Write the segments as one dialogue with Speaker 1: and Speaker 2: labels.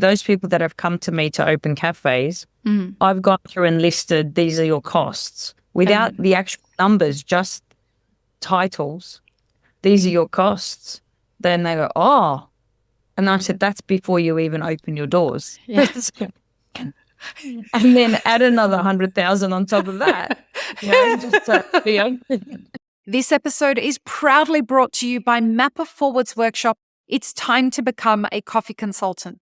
Speaker 1: those people that have come to me to open cafes, I've gone through and listed, these are your costs without the actual numbers, just titles. These are your costs. Then they go, oh. And I said, that's before you even open your doors. Yes. And then add another 100,000 on top of that. Just to be open.
Speaker 2: This episode is proudly brought to you by Mapper Forward's workshop, It's Time to Become a Coffee Consultant.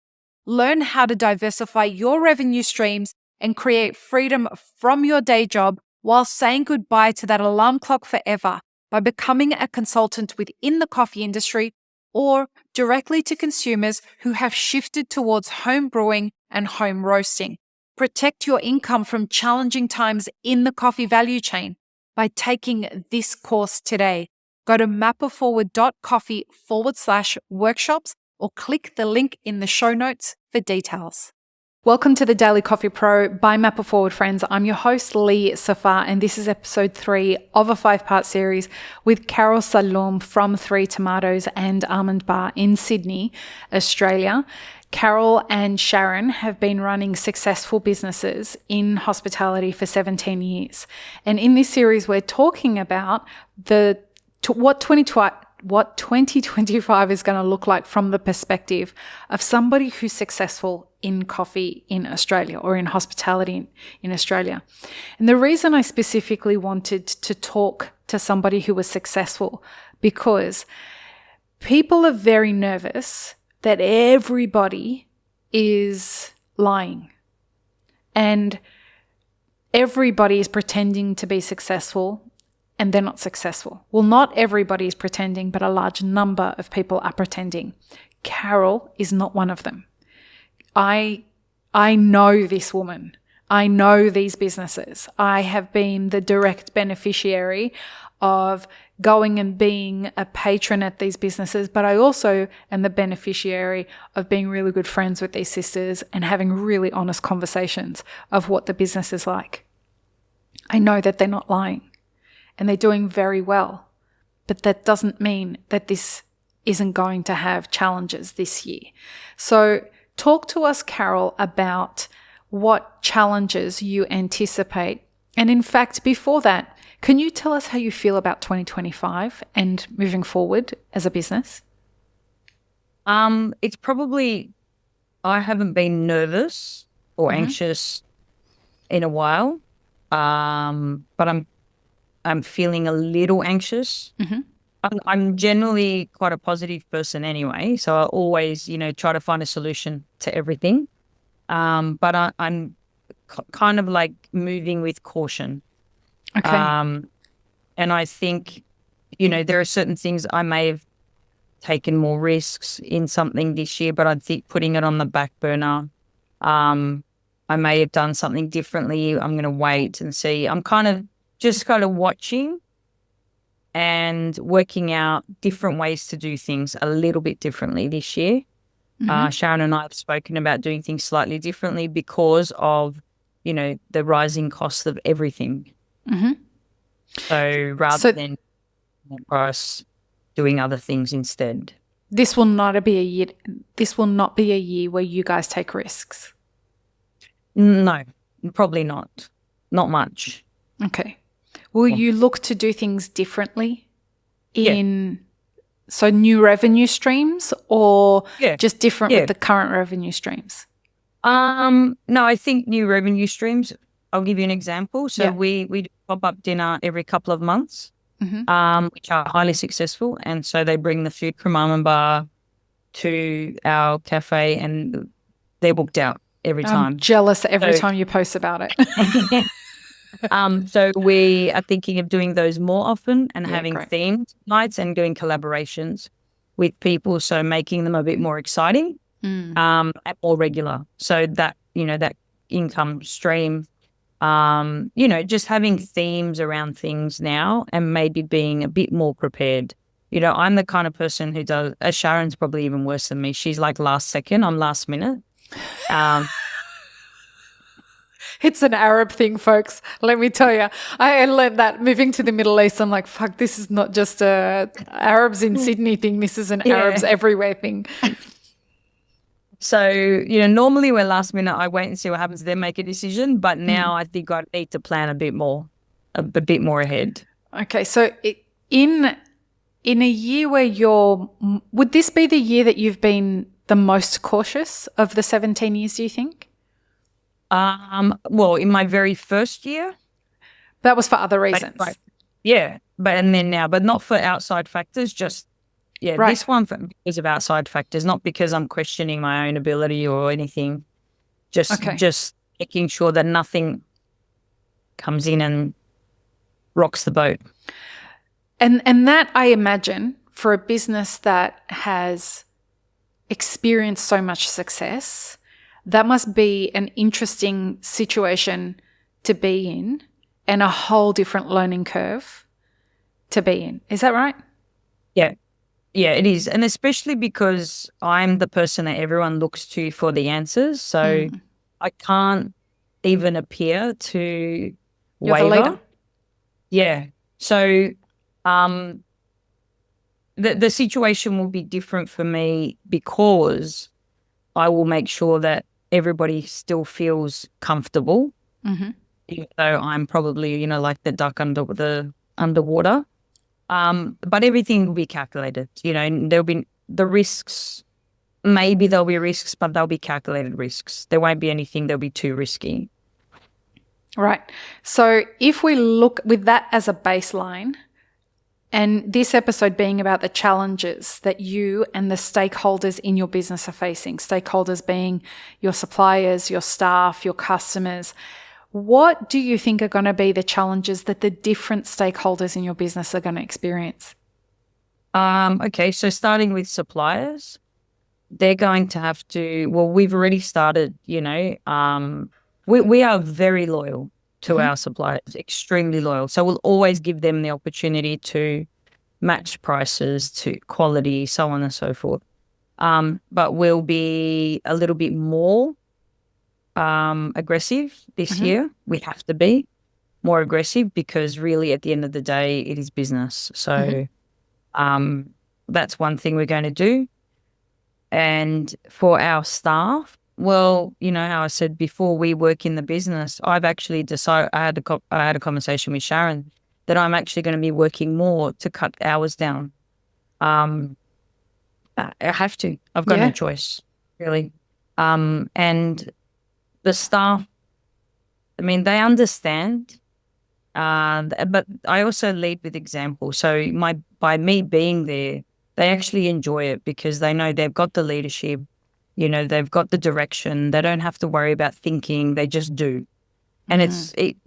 Speaker 2: Learn how to diversify your revenue streams and create freedom from your day job while saying goodbye to that alarm clock forever by becoming a consultant within the coffee industry or directly to consumers who have shifted towards home brewing and home roasting. Protect your income from challenging times in the coffee value chain by taking this course today. Go to mapperforward.coffee/workshops or click the link in the show notes for details. Welcome to the Daily Coffee Pro by Mapper Forward, friends. I'm your host, Lee Safar, and this is episode 3 of a 5-part series with Carol Salloum from 3 Tomatoes and Almond Bar in Sydney, Australia. Carol and Sharon have been running successful businesses in hospitality for 17 years. And in this series, we're talking about what 2025 is going to look like from the perspective of somebody who's successful in coffee in Australia or in hospitality in Australia. And the reason I specifically wanted to talk to somebody who was successful, because people are very nervous that everybody is lying and everybody is pretending to be successful and they're not successful. Well, not everybody is pretending, but a large number of people are pretending. Carol is not one of them. I know this woman. I know these businesses. I have been the direct beneficiary of going and being a patron at these businesses, but I also am the beneficiary of being really good friends with these sisters and having really honest conversations of what the business is like. I know that they're not lying and they're doing very well, but that doesn't mean that this isn't going to have challenges this year. So talk to us, Carol, about what challenges you anticipate. And in fact, before that, can you tell us how you feel about 2025 and moving forward as a business?
Speaker 1: It's probably, I haven't been nervous or anxious in a while, but I'm feeling a little anxious. I'm generally quite a positive person anyway, so I always, try to find a solution to everything. But I'm kind of like moving with caution.
Speaker 2: Okay.
Speaker 1: And I think, there are certain things I may have taken more risks in something this year, but I think putting it on the back burner, I may have done something differently. I'm going to wait and see. I'm kind of watching and working out different ways to do things a little bit differently this year. Sharon and I have spoken about doing things slightly differently because of, the rising cost of everything. So rather than price, doing other things instead.
Speaker 2: This will not be a year where you guys take risks.
Speaker 1: No, probably not. Not much.
Speaker 2: Okay. Will you look to do things differently so new revenue streams or just different with the current revenue streams?
Speaker 1: No, I think new revenue streams. I'll give you an example. So we do pop-up dinner every couple of months, which are highly successful. And so they bring the food from Almond Bar to our cafe and they're booked out every time.
Speaker 2: I'm jealous every time you post about it.
Speaker 1: So we are thinking of doing those more often and having themed nights and doing collaborations with people. So making them a bit more exciting and more regular. So that, that income stream, just having themes around things now and maybe being a bit more prepared. I'm the kind of person who does, Sharon's probably even worse than me. She's like last second, I'm last minute.
Speaker 2: It's an Arab thing, folks. Let me tell you. I learned that moving to the Middle East. I'm like, fuck, this is not just a Arabs in Sydney thing. This is an Arabs everywhere thing.
Speaker 1: So, normally when last minute I wait and see what happens, then make a decision. But now I think I need to plan a bit more ahead.
Speaker 2: Okay, so in a year where would this be the year that you've been the most cautious of the 17 years, do you think?
Speaker 1: Well, in my very first year.
Speaker 2: That was for other reasons.
Speaker 1: And then now, but not for outside factors, just,
Speaker 2: right.
Speaker 1: This one because of outside factors, not because I'm questioning my own ability or anything, just making sure that nothing comes in and rocks the boat.
Speaker 2: And that, I imagine, for a business that has experienced so much success, that must be an interesting situation to be in and a whole different learning curve to be in. Is that right?
Speaker 1: Yeah. Yeah, it is. And especially because I'm the person that everyone looks to for the answers. So I can't even appear to waver.
Speaker 2: You're the leader.
Speaker 1: Yeah. So the situation will be different for me because I will make sure that everybody still feels comfortable, even though I'm probably, like the duck underwater. But everything will be calculated, and there'll be the risks. Maybe there'll be risks, but they'll be calculated risks. There won't be anything that'll be too risky.
Speaker 2: Right. So if we look with that as a baseline, and this episode being about the challenges that you and the stakeholders in your business are facing, stakeholders being your suppliers, your staff, your customers, what do you think are going to be the challenges that the different stakeholders in your business are going to experience?
Speaker 1: Okay, so starting with suppliers, they're going to have to, well, we've already started, we are very loyal to our suppliers, extremely loyal. So we'll always give them the opportunity to match prices to quality, so on and so forth. But we'll be a little bit more aggressive this year. We have to be more aggressive because really at the end of the day, it is business. So that's one thing we're going to do. And for our staff, well, how I said before, we work in the business. I've actually decided, I had a conversation with Sharon that I'm actually going to be working more to cut hours down. I have to. I've got no choice, really. And the staff, they understand, but I also lead with example. So by me being there, they actually enjoy it because they know they've got the leadership, they've got the direction. They don't have to worry about thinking. They just do. And it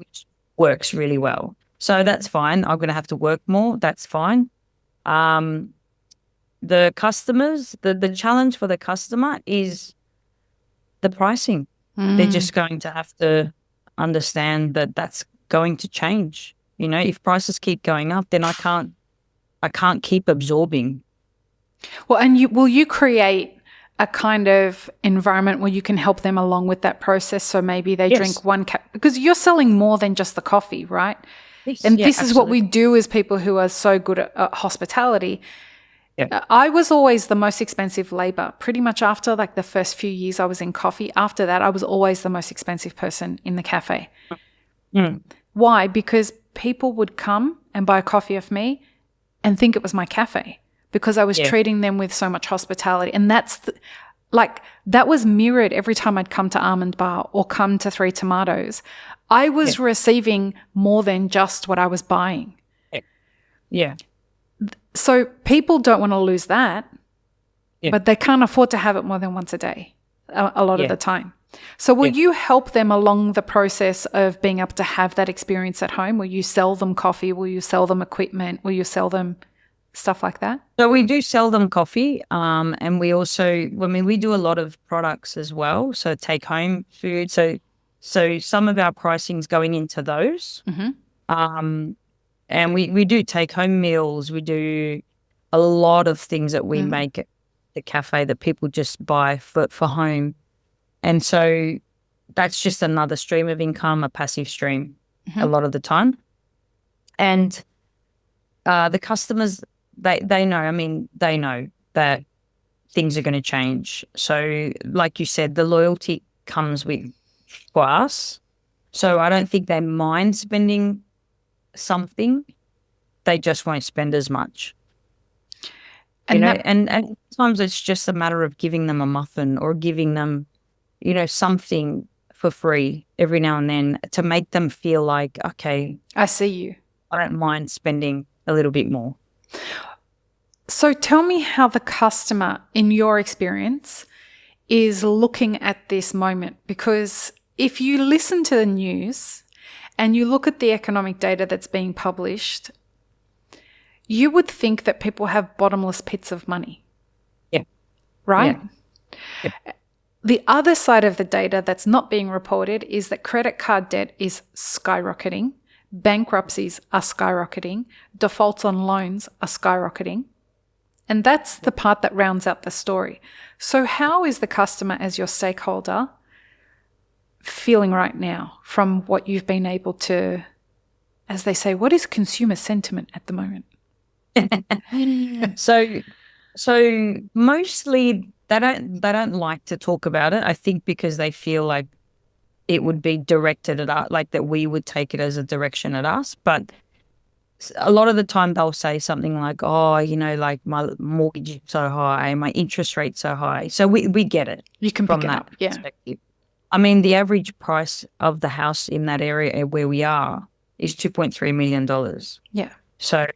Speaker 1: works really well. So that's fine. I'm going to have to work more. That's fine. The customers, the challenge for the customer is the pricing. They're just going to have to understand that that's going to change. If prices keep going up, then I can't keep absorbing.
Speaker 2: Well, and will you create a kind of environment where you can help them along with that process? So maybe they drink one cup, because you're selling more than just the coffee, right?
Speaker 1: Yes.
Speaker 2: And this is what we do as people who are so good at hospitality. Yeah. I was always the most expensive labor. Pretty much after like the first few years I was in coffee, after that I was always the most expensive person in the cafe. Why? Because people would come and buy coffee off me and think it was my cafe because I was treating them with so much hospitality. And that was mirrored every time I'd come to Almond Bar or come to Three Tomatoes. I was receiving more than just what I was buying.
Speaker 1: Yeah.
Speaker 2: So people don't want to lose that, but they can't afford to have it more than once a day, a lot of the time. So will you help them along the process of being able to have that experience at home? Will you sell them coffee? Will you sell them equipment? Will you sell them stuff like that?
Speaker 1: So we do sell them coffee, and we also, we do a lot of products as well. So take home food. So some of our pricing's going into those. And we do take home meals. We do a lot of things that we make at the cafe that people just buy for home. And so that's just another stream of income, a passive stream a lot of the time. And the customers, they know, they know that things are going to change. So like you said, the loyalty comes with for us. So I don't think they mind spending something. They just won't spend as much. And sometimes it's just a matter of giving them a muffin or giving them, something for free every now and then to make them feel like, okay,
Speaker 2: I see you.
Speaker 1: I don't mind spending a little bit more.
Speaker 2: So tell me how the customer, in your experience, is looking at this moment, because if you listen to the news and you look at the economic data that's being published, you would think that people have bottomless pits of money.
Speaker 1: Yeah.
Speaker 2: Right?
Speaker 1: Yeah. Yep.
Speaker 2: The other side of the data that's not being reported is that credit card debt is skyrocketing, bankruptcies are skyrocketing, defaults on loans are skyrocketing. And that's the part that rounds out the story. So how is the customer, as your stakeholder, feeling right now from what you've been able to, as they say, what is consumer sentiment at the moment?
Speaker 1: So mostly they don't like to talk about it. I think because they feel like it would be directed at us, like that we would take it as a direction at us. But a lot of the time they'll say something like, oh, like my mortgage is so high, my interest rate's so high. So we get it.
Speaker 2: You can
Speaker 1: from
Speaker 2: pick it
Speaker 1: that
Speaker 2: up, yeah.
Speaker 1: perspective. I mean, the average price of the house in that area where we are is $2.3 million.
Speaker 2: Yeah.
Speaker 1: So,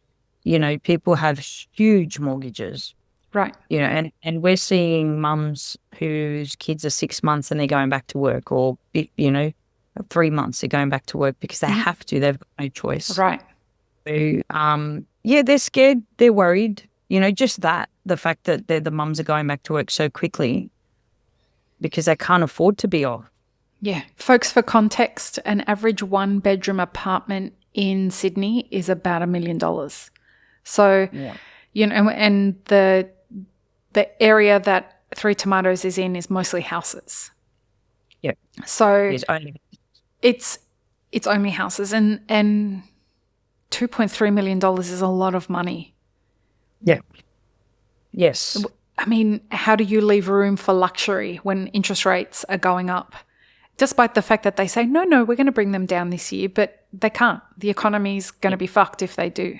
Speaker 1: people have huge mortgages.
Speaker 2: Right.
Speaker 1: And we're seeing mums whose kids are 6 months and they're going back to work, or, 3 months they're going back to work because they have to. They've got no choice.
Speaker 2: Right.
Speaker 1: So, they're scared. They're worried. Just the fact that the mums are going back to work so quickly because they can't afford to be off.
Speaker 2: Yeah. Folks, for context, an average 1-bedroom apartment in Sydney is about $1 million. So, and the area that Three Tomatoes is in is mostly houses.
Speaker 1: Yeah.
Speaker 2: So it's only houses, and $2.3 million is a lot of money.
Speaker 1: Yeah. Yes.
Speaker 2: I mean, how do you leave room for luxury when interest rates are going up? Despite the fact that they say, no, we're going to bring them down this year, but they can't. The economy's going to be fucked if they do.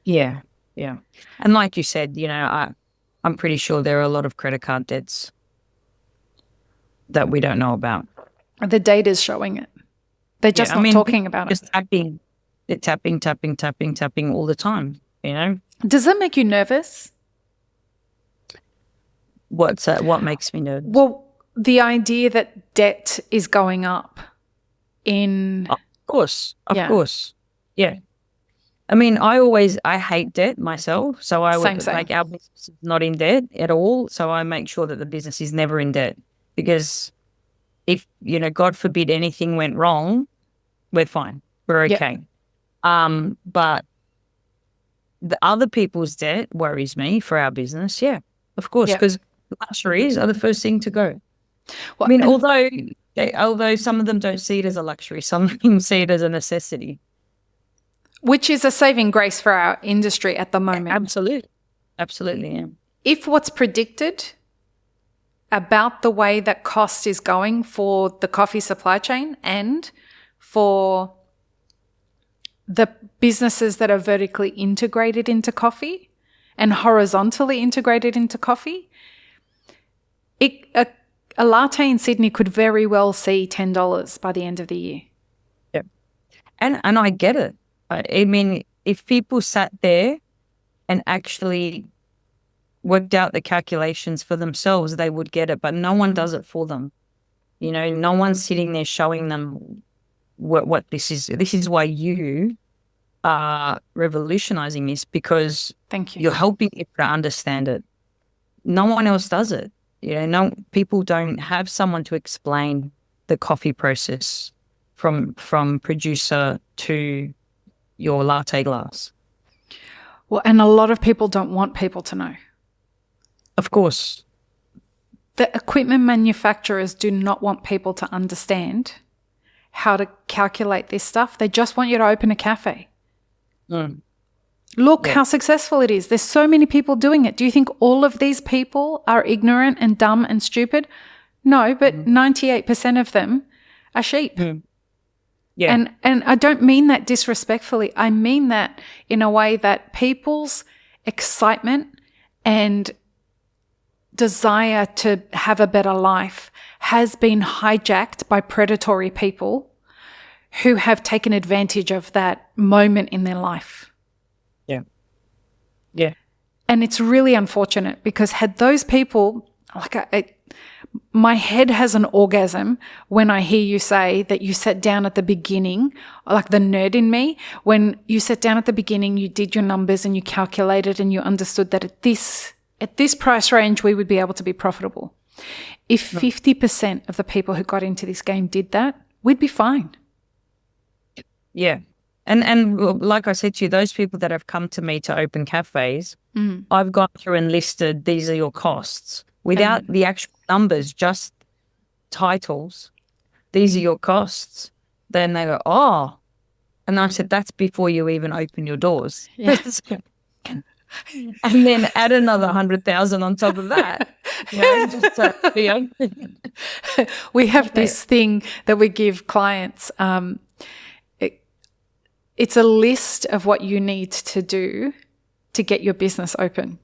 Speaker 1: Yeah, yeah. And like you said, I'm pretty sure there are a lot of credit card debts that we don't know about.
Speaker 2: The data's showing it. They're just not talking about it.
Speaker 1: They're tapping all the time,
Speaker 2: Does that make you nervous?
Speaker 1: What's that? What makes me nervous?
Speaker 2: Well, the idea that debt is going up in...
Speaker 1: Of course. Yeah. I mean, I hate debt myself. So I would
Speaker 2: Same.
Speaker 1: like our business is not in debt at all. So I make sure that the business is never in debt, because if, God forbid anything went wrong, we're fine. We're okay. Yep. But the other people's debt worries me for our business. Yeah, of course, because luxuries are the first thing to go. Well, I mean, although some of them don't see it as a luxury, some of them see it as a necessity.
Speaker 2: Which is a saving grace for our industry at the moment.
Speaker 1: Absolutely, yeah.
Speaker 2: If what's predicted about the way that cost is going for the coffee supply chain and for the businesses that are vertically integrated into coffee and horizontally integrated into coffee, a latte in Sydney could very well see $10 by the end of the year.
Speaker 1: Yeah. And I get it. I mean, if people sat there and actually worked out the calculations for themselves, they would get it. But no one does it for them. No one's sitting there showing them what this is. This is why you are revolutionizing this, because
Speaker 2: thank you.
Speaker 1: You're helping people to understand it. No one else does it. No people don't have someone to explain the coffee process from producer to your latte glass.
Speaker 2: Well, and a lot of people don't want people to know.
Speaker 1: Of course.
Speaker 2: The equipment manufacturers do not want people to understand how to calculate this stuff. They just want you to open a cafe.
Speaker 1: Mm.
Speaker 2: Look how successful it is. There's so many people doing it. Do you think all of these people are ignorant and dumb and stupid? No, but 98% of them are sheep.
Speaker 1: Yeah.
Speaker 2: And I don't mean that disrespectfully. I mean that in a way that people's excitement and desire to have a better life has been hijacked by predatory people who have taken advantage of that moment in their life.
Speaker 1: Yeah. Yeah.
Speaker 2: And it's really unfortunate because had those people, my head has an orgasm when I hear you say that you sat down at the beginning, like the nerd in me, when you sat down at the beginning, you did your numbers and you calculated and you understood that at this price range, we would be able to be profitable. If 50% of the people who got into this game did that, we'd be fine.
Speaker 1: Yeah. And like I said to you, those people that have come to me to open cafes, I've gone through and listed, these are your costs. Without the actual numbers, just titles, these are your costs. Then they go, oh. And I said, that's before you even open your doors.
Speaker 2: Yeah.
Speaker 1: And then add another 100,000 on top of that. Just to be open.
Speaker 2: We have this thing that we give clients. It's a list of what you need to do to get your business open.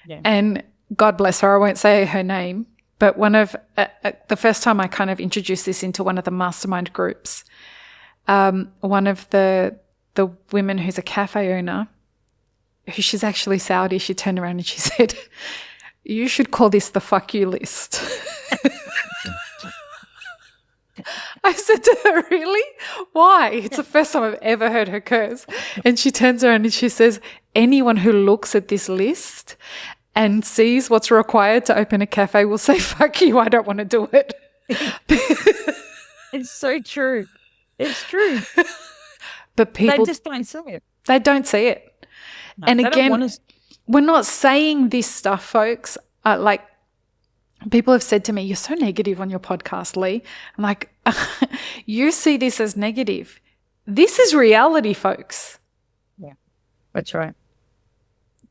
Speaker 1: Yeah.
Speaker 2: And God bless her, I won't say her name, but one of the first time I kind of introduced this into one of the mastermind groups, one of the women who's a cafe owner, who she's actually Saudi, she turned around and she said, you should call this the fuck you list. I said to her, really? Why? It's the first time I've ever heard her curse. And she turns around and she says, anyone who looks at this list and sees what's required to open a cafe will say, fuck you, I don't want to do it.
Speaker 1: It's so true. It's true.
Speaker 2: But people,
Speaker 1: they just don't see it.
Speaker 2: They don't see it.
Speaker 1: No,
Speaker 2: and again, we're not saying this stuff, folks. People have said to me, you're so negative on your podcast, Lee. I'm like, you see this as negative. This is reality, folks.
Speaker 1: Yeah, that's right.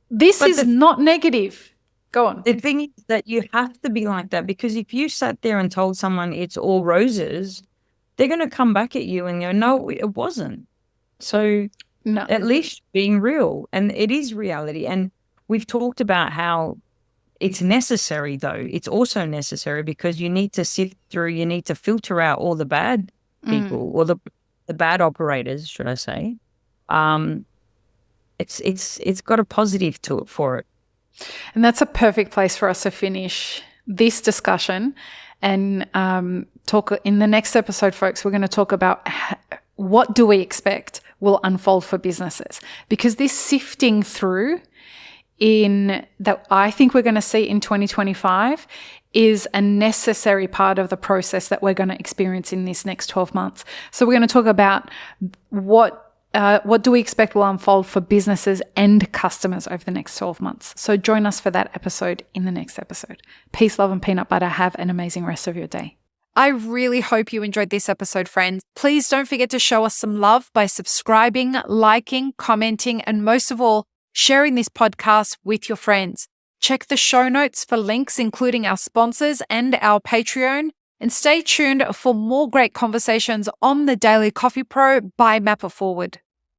Speaker 2: This is not negative. Go on.
Speaker 1: The thing is that you have to be like that, because if you sat there and told someone it's all roses, they're going to come back at you and go, no, it wasn't. So at least being real, and it is reality. And we've talked about how it's necessary, though. It's also necessary because you need to sift through, you need to filter out all the bad people or the bad operators, should I say. It's got a positive to it for it.
Speaker 2: And that's a perfect place for us to finish this discussion and talk in the next episode, folks. We're going to talk about what do we expect will unfold for businesses, because this sifting through that I think we're going to see in 2025 is a necessary part of the process that we're going to experience in this next 12 months. So we're going to talk about what do we expect will unfold for businesses and customers over the next 12 months. So join us for that episode in the next episode. Peace, love, and peanut butter. Have an amazing rest of your day. I really hope you enjoyed this episode, friends. Please don't forget to show us some love by subscribing, liking, commenting, and most of all, sharing this podcast with your friends. Check the show notes for links, including our sponsors and our Patreon. And stay tuned for more great conversations on the Daily Coffee Pro by Map It Forward.